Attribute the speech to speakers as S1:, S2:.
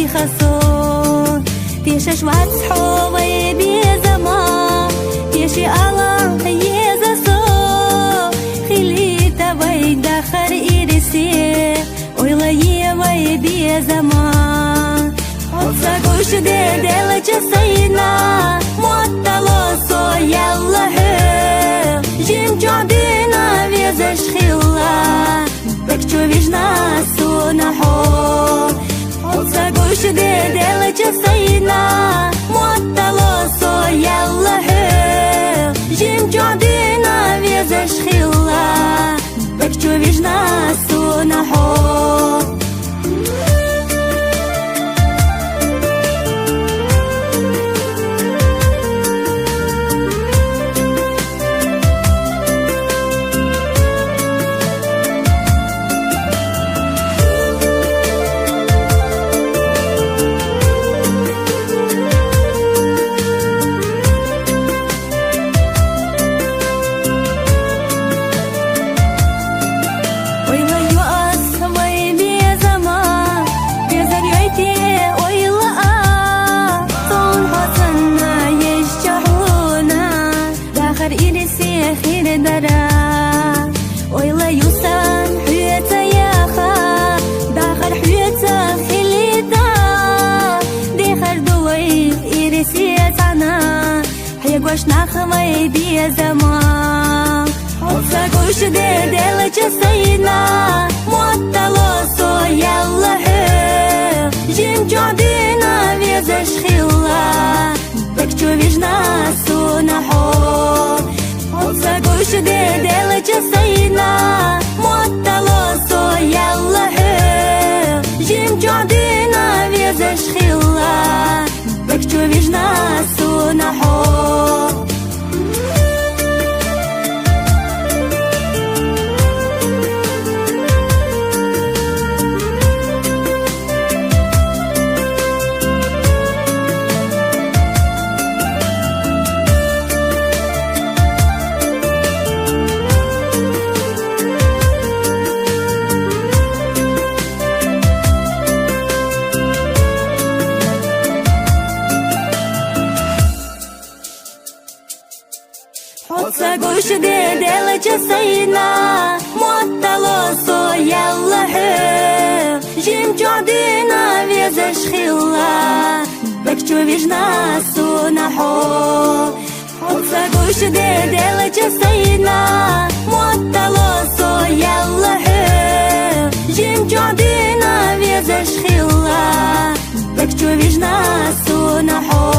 S1: خسون تيشش واتحو ويبي زما تيشي الله يزسو خليتا ويدا خر إيرسي ويلا ويبي زما حوصا قوش دي دلج سينا معطلوسو يلا هو جيم جعدينا ويزش خلا بكتو ويجنا سونحو حوصا قوش دي دلج سينا معطلوسو يلا هو جيم جعدينا ويزش خلا بكتو ويجنا سونحو ويلا يوسان حياتا ياخا داخل حياتا خليتا ديخر دوي إيرسيتانا حيق واش ناخمي بيا زمان حوصا قوش دي دلج سينا معطلوسو يلا هو جيم جعدينا ويزش خلا بكتو ويجنا سونحو حوصا قوش دي دلج سينا معطلوسو يلا هو جيم جعدينا ويزش خلا بكتو ويجنا سونحو حوصا قوش دي دلج سينا معطلوسو يلا هو جيم جعدينا ويزش خلا بكتو ويجنا سونحو حوصا قوش دي دلج سينا معطلوسو يلا هو جيم جعدينا ويزش خلا بكتو ويجنا سونحو